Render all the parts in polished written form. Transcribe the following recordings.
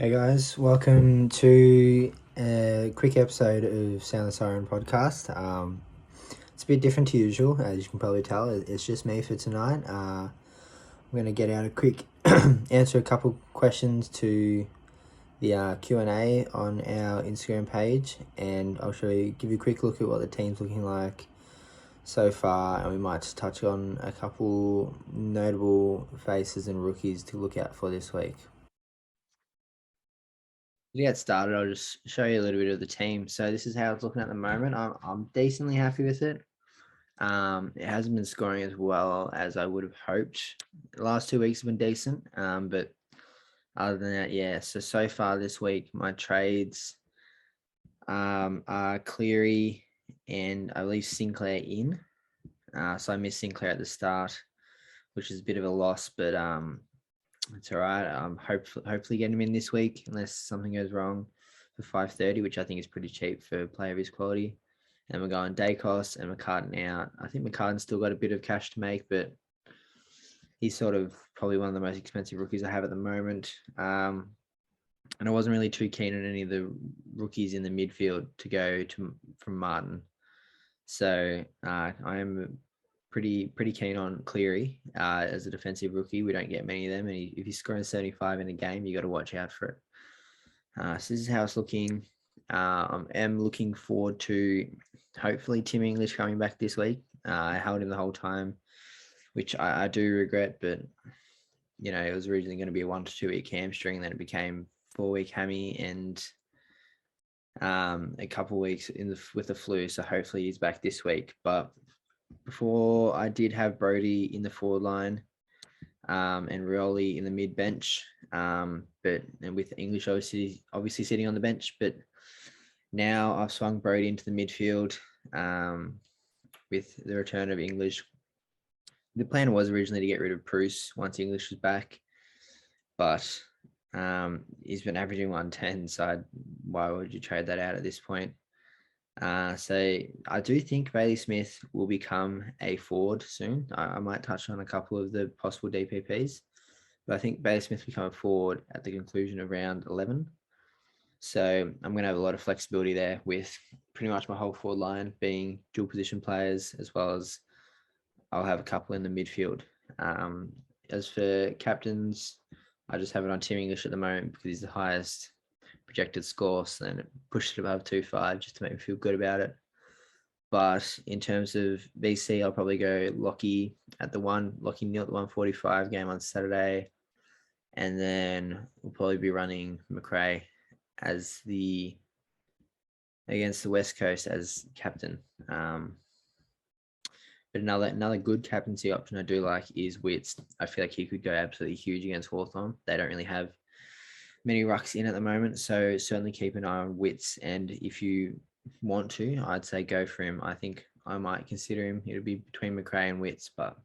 Hey guys, welcome to a quick episode of Sound the Siren podcast. It's a bit different to usual, as you can probably tell. It's just me for tonight. I'm going to get out a quick answer a couple questions to the Q&A on our Instagram page, and I'll give you a quick look at what the team's looking like so far, and we might just touch on a couple notable faces and rookies to look out for this week. To get started, I'll just show you a little bit of the team. So this is how it's looking at the moment. I'm decently happy with it. It hasn't been scoring as well as I would have hoped. The last 2 weeks have been decent, but other than that, yeah. So far this week, my trades are Cleary and I believe Sinclair in. So I missed Sinclair at the start, which is a bit of a loss, but it's all right. Hopefully getting him in this week, unless something goes wrong for 5.30, which I think is pretty cheap for a player of his quality. And we're going Dacos and McCartan out. I think McCartan's still got a bit of cash to make, but he's sort of probably one of the most expensive rookies I have at the moment. And I wasn't really too keen on any of the rookies in the midfield to go from Martin. So I am pretty keen on Cleary as a defensive rookie. We don't get many of them, and if he's scoring 75 in a game, you got to watch out for it. So this is how it's looking. I am looking forward to hopefully Tim English coming back this week. I held him the whole time, which I do regret, but it was originally going to be a 1 to 2 week hamstring, then it became 4-week hammy and a couple weeks with the flu. So hopefully he's back this week. But before, I did have Brody in the forward line and Rioli in the mid bench, and with English obviously sitting on the bench. But now I've swung Brody into the midfield with the return of English. The plan was originally to get rid of Bruce once English was back, but he's been averaging 110, so why would you trade that out at this point? So I do think Bailey Smith will become a forward soon. I might touch on a couple of the possible DPPs, but I think Bailey Smith will become a forward at the conclusion of round 11. So I'm going to have a lot of flexibility there with pretty much my whole forward line being dual position players, as well as I'll have a couple in the midfield. As for captains, I just have it on Tim English at the moment because he's the highest projected score, so then it pushed it above 2.5 just to make me feel good about it. But in terms of BC, I'll probably go Lockie at the 145 game on Saturday. And then we'll probably be running McRae against the West Coast as captain. But another good captaincy option I do like is Witts. I feel like he could go absolutely huge against Hawthorn. They don't really have many rucks in at the moment, so certainly keep an eye on Witts. And if you want to, I'd say go for him. I think I might consider him. It'll be between McRae and Witts, but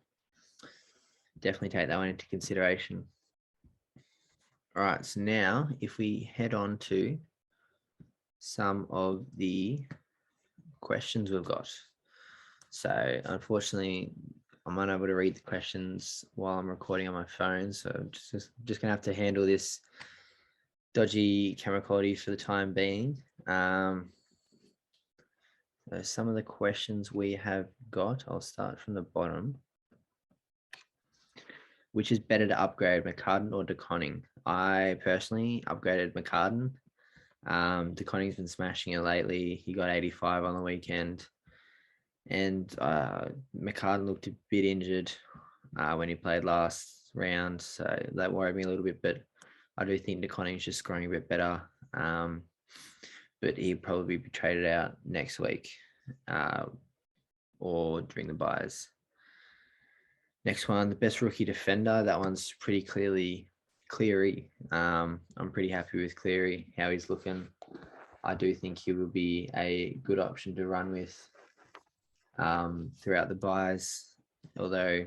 definitely take that one into consideration. All right, so now if we head on to some of the questions we've got. So unfortunately, I'm unable to read the questions while I'm recording on my phone, so I'm just gonna have to handle this dodgy camera quality for the time being. So some of the questions we have got, I'll start from the bottom. Which is better to upgrade, McCartan or De Koning? I personally upgraded McCartan. De Koning's been smashing it lately. He got 85 on the weekend. And McCartan looked a bit injured when he played last round, so that worried me a little bit. But I do think De Koning's just scoring a bit better. But he'll probably be traded out next week or during the buys. Next one, the best rookie defender. That one's pretty clearly Cleary. I'm pretty happy with Cleary, how he's looking. I do think he will be a good option to run with throughout the buys, although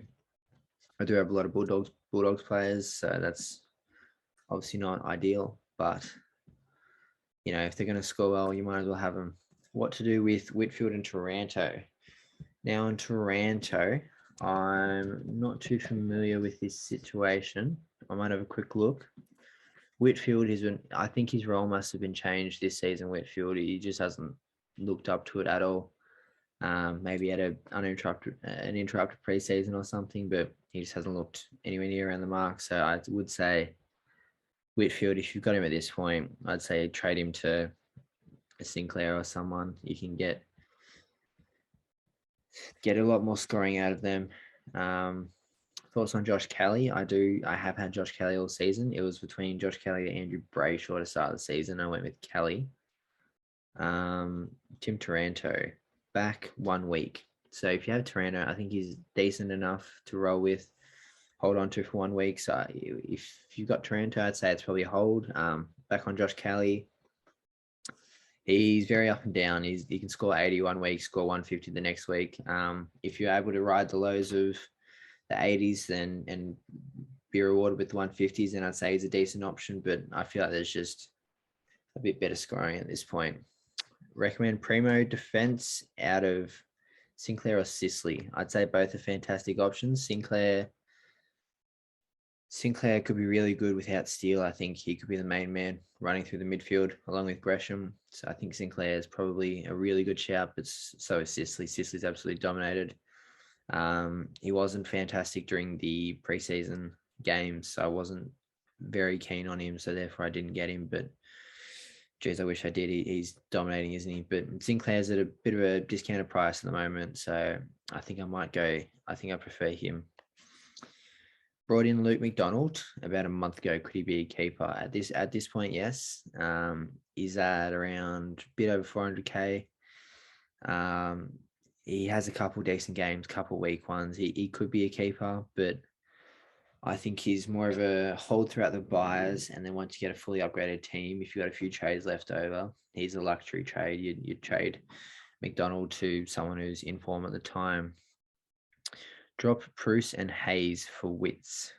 I do have a lot of Bulldogs players, so that's obviously not ideal, but if they're going to score well, you might as well have them. What to do with Whitfield and Toronto? Now in Toronto, I'm not too familiar with this situation. I might have a quick look. Whitfield I think his role must have been changed this season. Whitfield, he just hasn't looked up to it at all. Maybe had an interrupted preseason or something, but he just hasn't looked anywhere near around the mark. So I would say Whitfield, if you've got him at this point, I'd say trade him to a Sinclair or someone. You can get a lot more scoring out of them. Thoughts on Josh Kelly? I have had Josh Kelly all season. It was between Josh Kelly and Andrew Brayshaw to start the season. I went with Kelly. Tim Taranto, back 1 week. So if you have Taranto, I think he's decent enough to roll with, hold on to for 1 week. So if you've got Taranto, I'd say it's probably a hold. Back on Josh Kelly. He's very up and down. He can score 80 1 week, score 150 the next week. If you're able to ride the lows of the 80s and be rewarded with 150s, then I'd say he's a decent option. But I feel like there's just a bit better scoring at this point. Recommend Primo defense out of Sinclair or Sicily. I'd say both are fantastic options. Sinclair could be really good without Steele. I think he could be the main man running through the midfield along with Gresham. So I think Sinclair is probably a really good shout, but so is Sicily. Sicily's absolutely dominated. He wasn't fantastic during the preseason games, so I wasn't very keen on him. So therefore I didn't get him, but geez, I wish I did. He's dominating, isn't he? But Sinclair's at a bit of a discounted price at the moment, so I think I prefer him. Brought in Luke McDonald about a month ago. Could he be a keeper at this point? Yes. He's at around a bit over 400k. He has a couple decent games, couple weak ones. He could be a keeper, but I think he's more of a hold throughout the buyers, and then once you get a fully upgraded team, if you've got a few trades left over, he's a luxury trade. You'd trade McDonald to someone who's in form at the time. Drop Bruce and Hayes for Wits.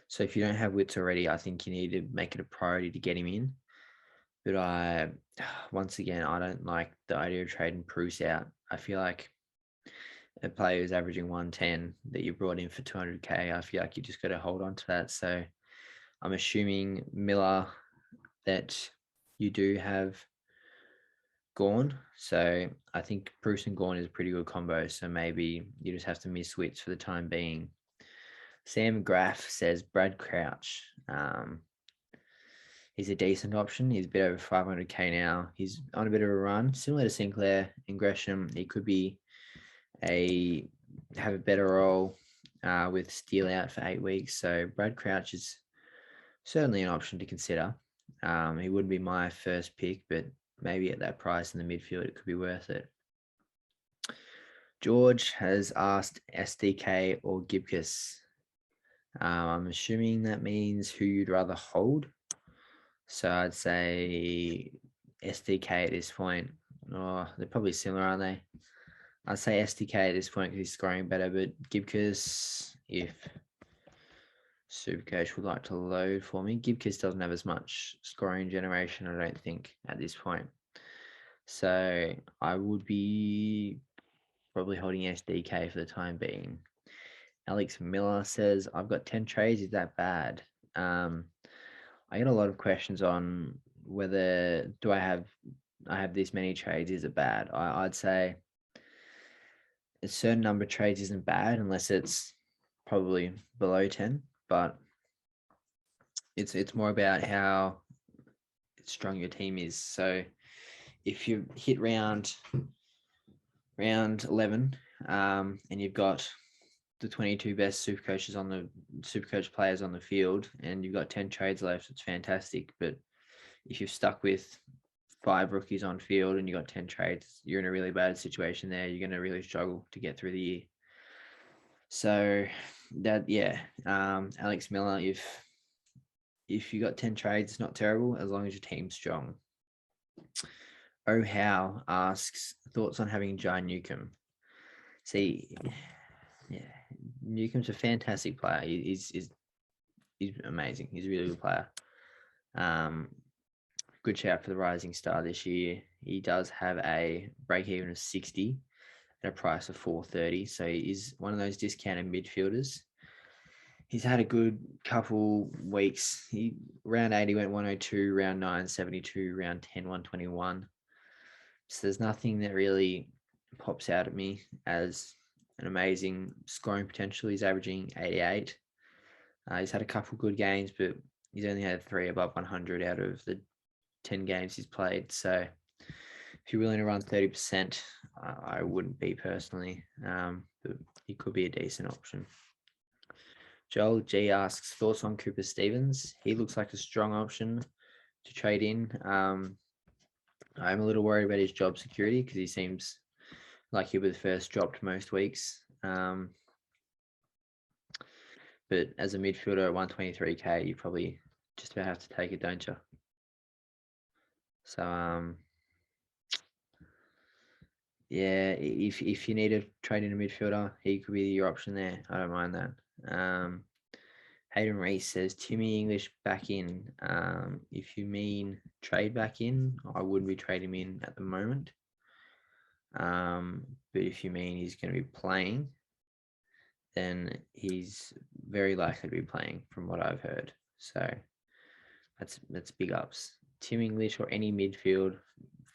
So if you don't have Wits already, I think you need to make it a priority to get him in. But once again, I don't like the idea of trading Bruce out. I feel like a player who's averaging 110 that you brought in for 200k, I feel like you just got to hold on to that. So I'm assuming Miller that you do have Gawn. So I think Bruce and Gawn is a pretty good combo. So maybe you just have to miss Wits for the time being. Sam Graff says Brad Crouch. He's a decent option. He's a bit over 500k now. He's on a bit of a run, similar to Sinclair and Gresham. He could be have a better role with Steele out for 8 weeks. So Brad Crouch is certainly an option to consider. He wouldn't be my first pick, but maybe at that price in the midfield, it could be worth it. George has asked SDK or Gibcus. I'm assuming that means who you'd rather hold. So I'd say SDK at this point. Oh, they're probably similar, aren't they? I'd say SDK at this point because he's scoring better, but Gibcus, if Supercoach would like to load for me, Gibcus doesn't have as much scoring generation, I don't think, at this point. So I would be probably holding SDK for the time being. Alex Miller says, I've got 10 trades. Is that bad? I get a lot of questions on whether I have this many trades. Is it bad? I'd say a certain number of trades isn't bad unless it's probably below 10, but it's more about how strong your team is. So if you hit round 11, and you've got the 22 best Supercoach players on the field, and you've got 10 trades left, it's fantastic. But if you've stuck with 5 rookies on field and you got 10 trades, you're in a really bad situation there. You're going to really struggle to get through the year. So Alex Miller, if you got 10 trades, it's not terrible as long as your team's strong. Oh How asks thoughts on having Jai Newcomb. See, yeah, Newcomb's a fantastic player. He's amazing. He's a really good player. Good shout for the rising star this year. He does have a break even of 60 at a price of 430. So he's one of those discounted midfielders. he's had a good couple weeks. Round 8 he went 102, round 9 72, round 10 121. So there's nothing that really pops out at me as an amazing scoring potential. He's averaging 88. He's had a couple good games, but he's only had 3 above 100 out of the 10 games he's played. So if you're willing to run 30%, I wouldn't be personally, but he could be a decent option. Joel G asks, thoughts on Cooper Stevens? He looks like a strong option to trade in. I'm a little worried about his job security because he seems like he'll be the first dropped most weeks. But as a midfielder at 123k, you probably just about have to take it, don't you? So yeah, if you need a trade in a midfielder, he could be your option there. I don't mind that. Hayden Reese says, Timmy English back in. If you mean trade back in, I wouldn't be trading him in at the moment. But if you mean he's going to be playing, then he's very likely to be playing from what I've heard. So that's big ups. Tim English or any midfield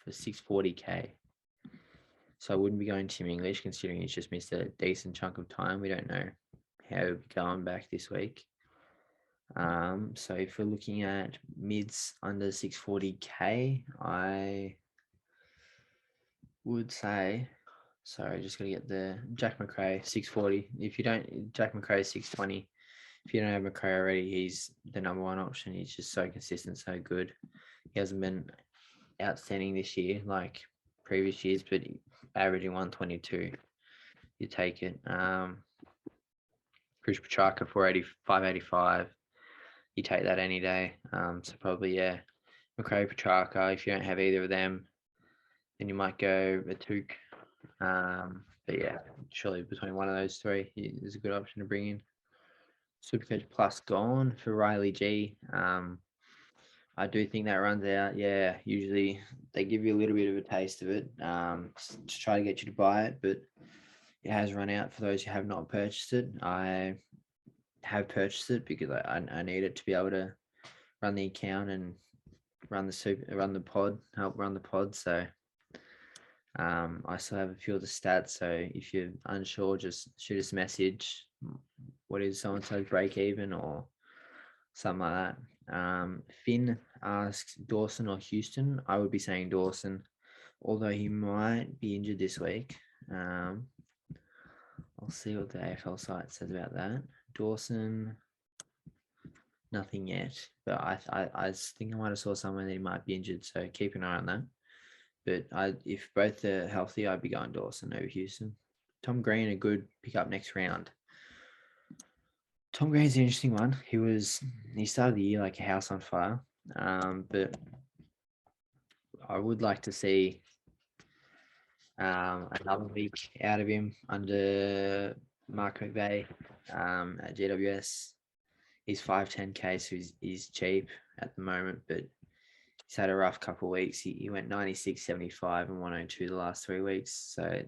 for 640k. So I wouldn't be going Tim English considering he's just missed a decent chunk of time. We don't know how he'll be going back this week. So if we're looking at mids under 640k, I would say, sorry, just gotta get the Jack McRae 640. If you don't, Jack McRae 620. If you don't have McRae already, he's the number one option. He's just so consistent, so good. He hasn't been outstanding this year like previous years, but averaging 122, you take it. Chris Petrarca 480, 585. You take that any day. So probably, yeah, McRae, Petrarca. If you don't have either of them, then you might go Atuk. But yeah, surely between one of those three is a good option to bring in. Supercoach Plus gone for Riley G. I do think that runs out. Yeah, usually they give you a little bit of a taste of it to try to get you to buy it, but it has run out for those who have not purchased it. I have purchased it because I need it to be able to run the account and run the pod, help run the pod. So I still have a few of the stats. So if you're unsure, just shoot us a message. What is so-and-so's break even or something like that. Finn asks Dawson or Houston. I would be saying Dawson, although he might be injured this week. I'll see what the AFL site says about that. Dawson, nothing yet, but I think I might have saw somewhere that he might be injured, so keep an eye on that. But if both are healthy, I'd be going Dawson over Houston. Tom Green, a good pickup next round. Tom Green's an interesting one. He started the year like a house on fire, but I would like to see another week out of him under Mark McVeigh at GWS. He's 510k, so he's cheap at the moment, but he's had a rough couple of weeks. He went 96, 75, and 102 the last 3 weeks, so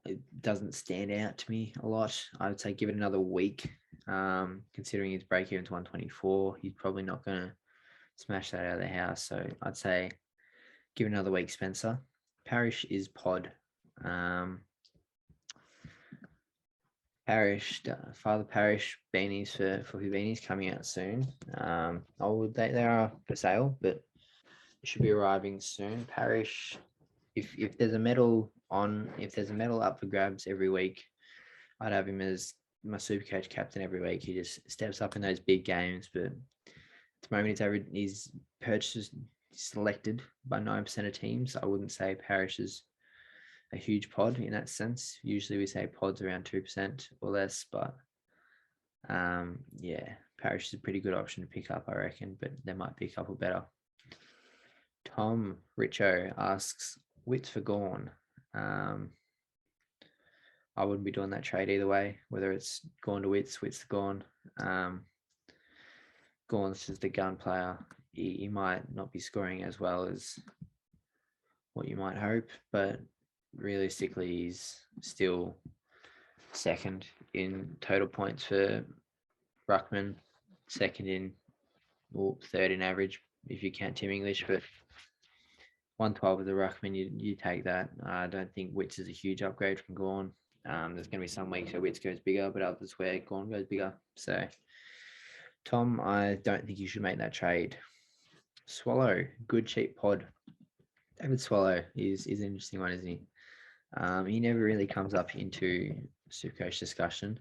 it doesn't stand out to me a lot. I would say give it another week. Considering his break even to 124, he's probably not going to smash that out of the house. So I'd say give it another week, Spencer. Parrish is pod. Parrish, Father Parrish beanies for Houdini's coming out soon. They are for sale, but it should be arriving soon. Parrish, if there's a medal up for grabs every week, I'd have him as my Supercoach captain every week. He just steps up in those big games, but at the moment he's purchased selected by 9% of teams. I wouldn't say Parrish is a huge pod in that sense. Usually we say pods around 2% or less, but yeah, Parrish is a pretty good option to pick up, I reckon, but there might be a couple better. Tom Richo asks, Wits for Gorn. I wouldn't be doing that trade either way, whether it's Gorn to Wits to Gorn. Gorn's just the gun player. He might not be scoring as well as what you might hope, but realistically, he's still second in total points for ruckman, second in, or third in average if you count Tim English, but 112 with the ruckman, you take that. I don't think Wits is a huge upgrade from Gawn. There's going to be some weeks where Wits goes bigger, but others where Gawn goes bigger. So, Tom, I don't think you should make that trade. Swallow, good cheap pod. David Swallow is an interesting one, isn't he? He never really comes up into Supercoach discussion.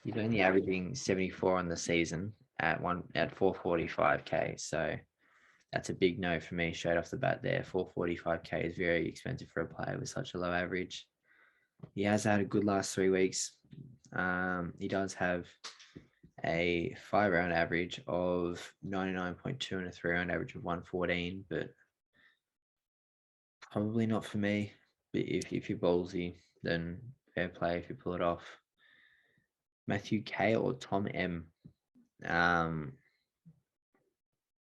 He's only averaging 74 on the season at 445k. So that's a big no for me straight off the bat there. 445k is very expensive for a player with such a low average. He has had a good last 3 weeks. He does have a 5-round average of 99.2 and a 3-round average of 114, but probably not for me. But if you're ballsy, then fair play if you pull it off. Matthew K or Tom M?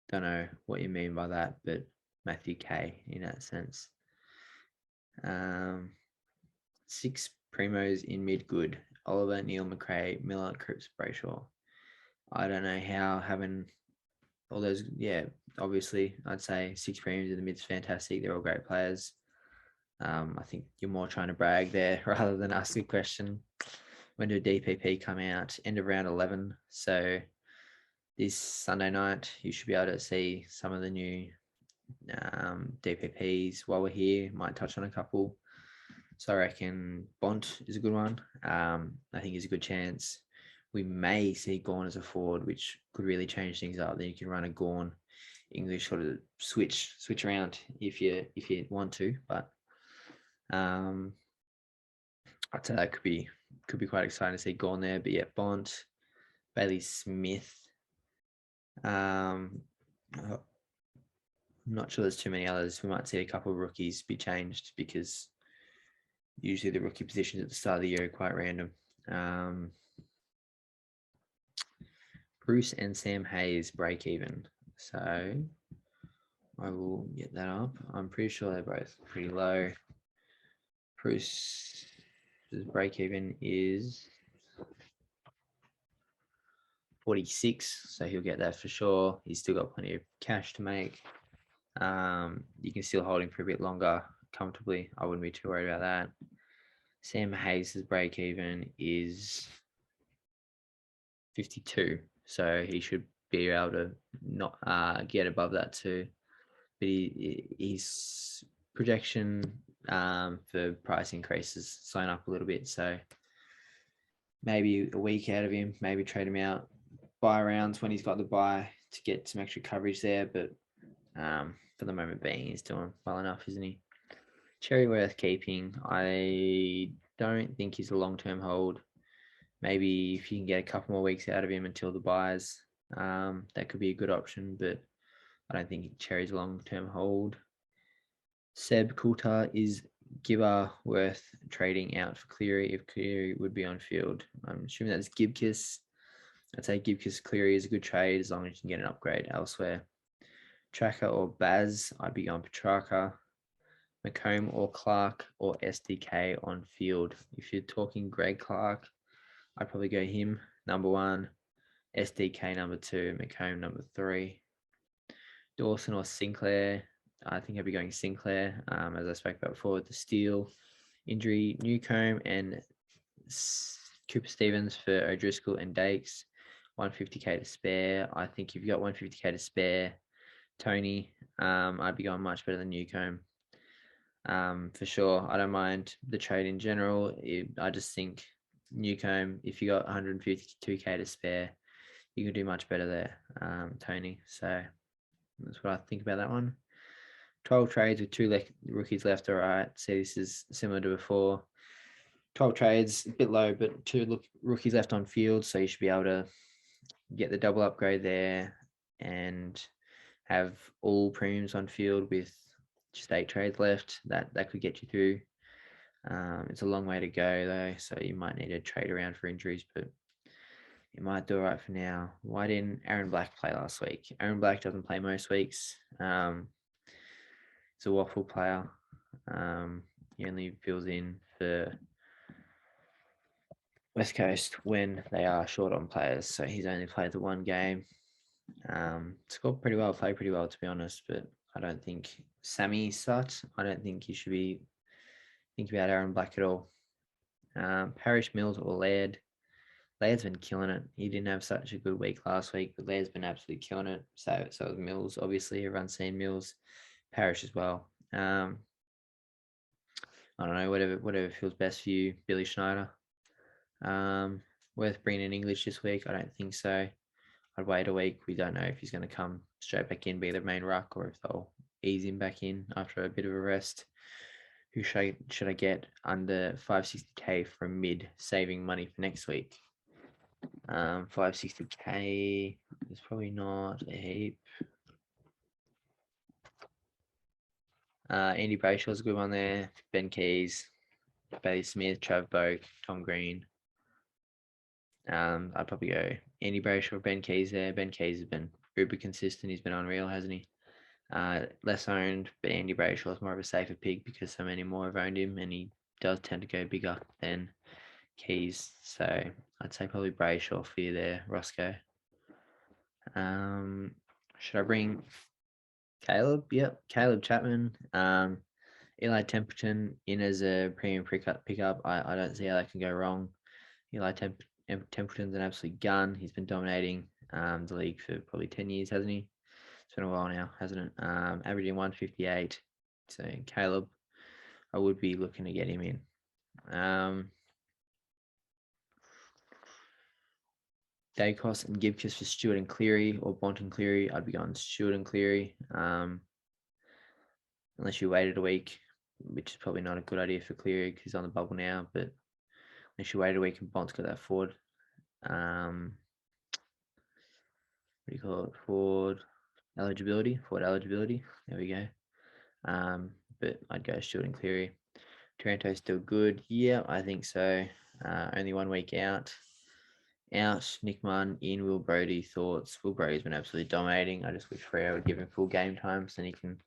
Don't know what you mean by that, but Matthew K in that sense. 6 primos in mid good. Oliver, Neil, McRae, Miller, Cripps, Brayshaw. I don't know how having all those, obviously I'd say 6 premiums in the mid's fantastic. They're all great players. I think you're more trying to brag there rather than ask a question. When did DPP come out? End of round 11. So this Sunday night, you should be able to see some of the new DPPs while we're here. Might touch on a couple. So I reckon Bont is a good one. I think he's a good chance. We may see Gawn as a forward, which could really change things up. Then you can run a Gawn English sort of switch around if you want to. But I'd say that could be quite exciting to see Gawn there. But yeah, Bont, Bailey Smith. I'm not sure there's too many others. We might see a couple of rookies be changed because usually the rookie positions at the start of the year are quite random. Bruce and Sam Hayes break even. So I will get that up. I'm pretty sure they're both pretty low. Bruce's break even is 46, so he'll get that for sure. He's still got plenty of cash to make. You can still hold him for a bit longer comfortably. I wouldn't be too worried about that. Sam Hayes' break even is 52, so he should be able to not get above that too. But his projection for price increases slowing up a little bit, so maybe a week out of him, maybe trade him out, buy rounds when he's got the buy to get some extra coverage there. But for the moment being, he's doing well enough, isn't he? Cherry worth keeping. I don't think he's a long-term hold. Maybe if you can get a couple more weeks out of him until the buys, that could be a good option, but I don't think Cherry's a long-term hold. Seb Coulter is Gibber worth trading out for Cleary if Cleary would be on field. I'm assuming that's Gibkiss. I'd say Gibkiss Cleary is a good trade as long as you can get an upgrade elsewhere. Tracker or Baz, I'd be going Petrarca. Newcomb or Clark or SDK on field. If you're talking Greg Clark, I'd probably go him number 1, SDK number 2, Newcomb number 3. Dawson or Sinclair, I think I'd be going Sinclair, as I spoke about before with the Steele injury. Newcomb and Cooper Stevens for O'Driscoll and Dakes, 150k to spare. I think if you've got 150k to spare, Tony, I'd be going much better than Newcomb. For sure. I don't mind the trade in general. I just think Newcomb, if you got 152k to spare, you can do much better there, Tony. So that's what I think about that one. 12 trades with 2 rookies left. All right. So this is similar to before. 12 trades, a bit low, but 2 rookies left on field. So you should be able to get the double upgrade there and have all premiums on field with just 8 trades left. That could get you through. It's a long way to go though, so you might need to trade around for injuries, but you might do all right for now. Why didn't Aaron Black play last week? Aaron Black doesn't play most weeks. He's a waffle player. He only fills in for West Coast when they are short on players. So he's only played the one game. Scored pretty well, played pretty well, to be honest. But I don't think Sammy Sut. I don't think you should be thinking about Aaron Black at all. Parrish, Mills, or Laird. Laird's been killing it. He didn't have such a good week last week, but Laird's been absolutely killing it. So was Mills. Obviously, everyone's seen Mills. Parrish as well. I don't know, whatever feels best for you, Billy Schneider. Worth bringing in English this week? I don't think so. I'd wait a week. We don't know if he's going to come straight back in, be the main ruck, or if they'll ease him back in after a bit of a rest. Who should I get under 560k from mid, saving money for next week? 560k is probably not a heap. Andy Brayshaw's a good one there. Ben Keys, Bailey Smith, Trav Boak, Tom Green. I'd probably go Andy Brayshaw, Ben Keys there. Ben Keys has been uber consistent. He's been unreal, hasn't he? Less owned, but Andy Brayshaw is more of a safer pick because so many more have owned him, and he does tend to go bigger than Keys. So I'd say probably Brayshaw for you there, Roscoe. Should I bring Caleb? Yep, Caleb Chapman. Eli Templeton in as a premium pickup. I don't see how that can go wrong. Eli Templeton's an absolute gun. He's been dominating the league for probably 10 years, hasn't he? It's been a while now, hasn't it? Averaging 158. So Caleb, I would be looking to get him in. Dacos and Gibcus for Stewart and Cleary, or Bont and Cleary. I'd be going Stewart and Cleary. Unless you waited a week, which is probably not a good idea for Cleary because he's on the bubble now. But unless you waited a week and Bont's got that forward. What do you call it? Forward eligibility. There we go. But I'd go Stewart and Cleary. Toronto's still good. Yeah, I think so. Only 1 week out. Nick Munn in. Will Brodie. Thoughts? Will Brodie's been absolutely dominating. I just wish Freo would give him full game time so he can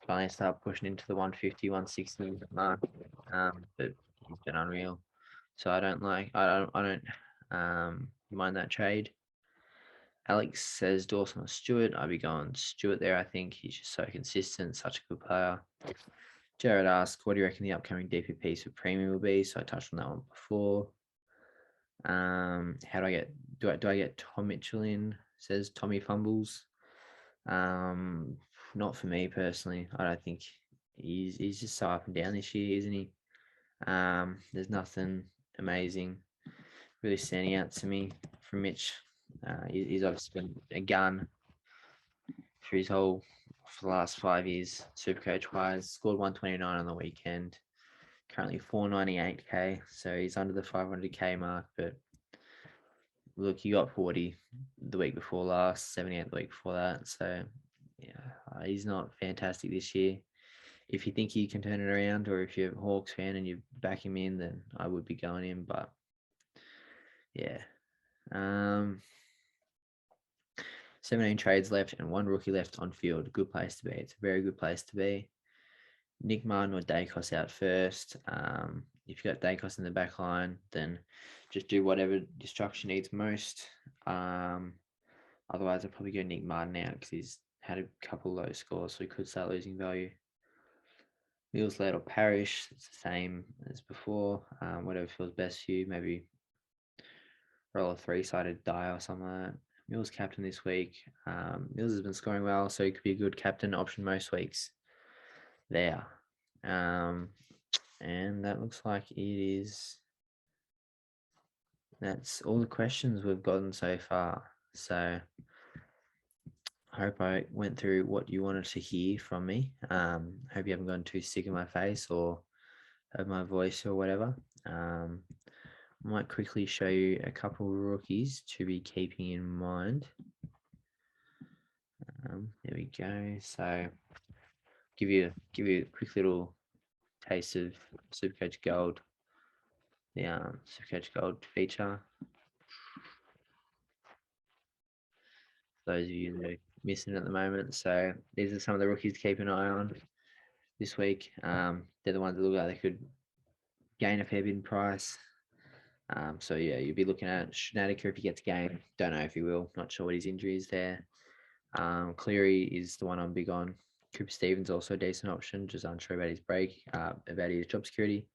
finally start pushing into the 150, 160 mark. But he's been unreal. So I don't mind that trade. Alex says Dawson or Stewart. I'd be going Stewart there. I think he's just so consistent, such a good player. Jared asks, what do you reckon the upcoming DPPs for premium will be? So I touched on that one before. How do I get? Do I get Tom Mitchell in? Says Tommy Fumbles. Not for me personally. I don't think he's just so up and down this year, isn't he? There's nothing amazing really standing out to me from Mitch. He's obviously been a gun for the last 5 years, Supercoach wise. Scored 129 on the weekend. Currently 498k, so he's under the 500k mark. But look, he got 40 the week before last, 78 the week before that. So yeah, he's not fantastic this year. If you think he can turn it around, or if you're a Hawks fan and you back him in, then I would be going in. But yeah. 17 trades left and 1 rookie left on field. Good place to be. It's a very good place to be. Nick Martin or Dacos out first. If you got Dacos in the back line, then just do whatever destruction needs most. Otherwise, I'd probably go Nick Martin out because he's had a couple low scores, so he could start losing value. Mills, Laird or Parrish, it's the same as before. Whatever feels best for you. Maybe roll a 3-sided die or something like that. Mills captain this week. Mills has been scoring well, so he could be a good captain option most weeks. There. And that looks like it is. That's all the questions we've gotten so far. So I hope I went through what you wanted to hear from me. Hope you haven't gotten too sick of my face or of my voice or whatever. I might quickly show you a couple of rookies to be keeping in mind. There we go. So give you a quick little taste of Supercoach Gold, the Supercoach Gold feature. Those of you that are missing at the moment. So these are some of the rookies to keep an eye on this week. They're the ones that look like they could gain a fair bit in price. So yeah, you'll be looking at Schnadeker if he gets a game. Don't know if he will. Not sure what his injury is there. Cleary is the one I'm big on. Cooper Stevens also a decent option. Just unsure about his break, about his job security.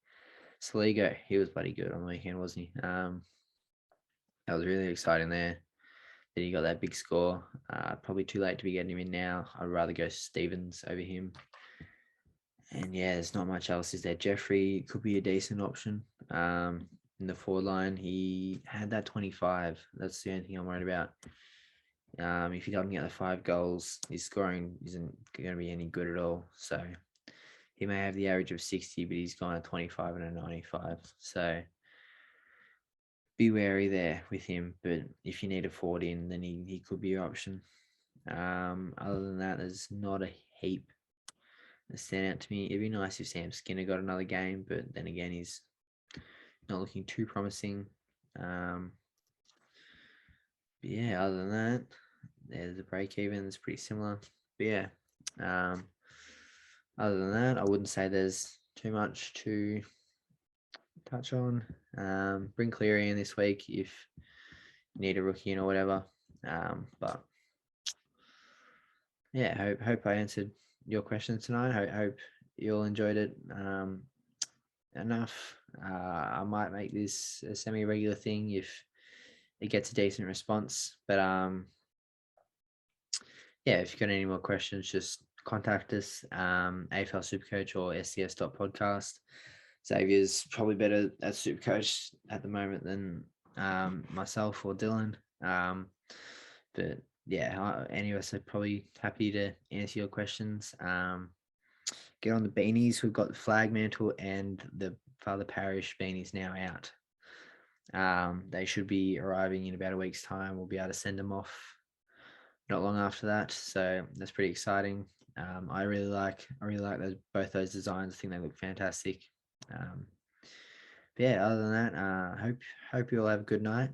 Saligo, he was bloody good on the weekend, wasn't he? That was really exciting there. That he got that big score. Probably too late to be getting him in now. I'd rather go Stevens over him. And yeah, there's not much else. Is there? Jeffrey could be a decent option. In the forward line, he had that 25. That's the only thing I'm worried about. If he doesn't get the 5 goals, his scoring isn't going to be any good at all. So he may have the average of 60, but he's gone a 25 and a 95. So be wary there with him. But if you need a forward in, then he could be your option. Other than that, there's not a heap that stand out to me. It'd be nice if Sam Skinner got another game, but then again, he's not looking too promising. But yeah, other than that, there's a break even. It's pretty similar. But yeah, other than that, I wouldn't say there's too much to touch on. Bring Cleary in this week if you need a rookie in or whatever. But yeah, hope I answered your questions tonight. Hope you all enjoyed it enough. I might make this a semi-regular thing if it gets a decent response. But yeah, if you've got any more questions, just contact us, AFL Supercoach or SCS.podcast. Xavier's probably better at Supercoach at the moment than myself or Dylan. But yeah, any of us are probably happy to answer your questions. Get on the beanies. We've got the flag mantle and the Father Parish beanies now out. They should be arriving in about a week's time. We'll be able to send them off not long after that. So that's pretty exciting. I really like both those designs. I think they look fantastic. But yeah, other than that, hope you all have a good night.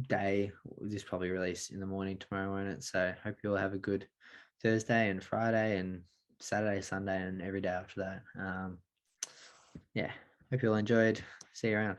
Day. This probably release in the morning tomorrow, won't it? So hope you all have a good Thursday and Friday and Saturday, Sunday, and every day after that. Yeah, hope you all enjoyed. See you around.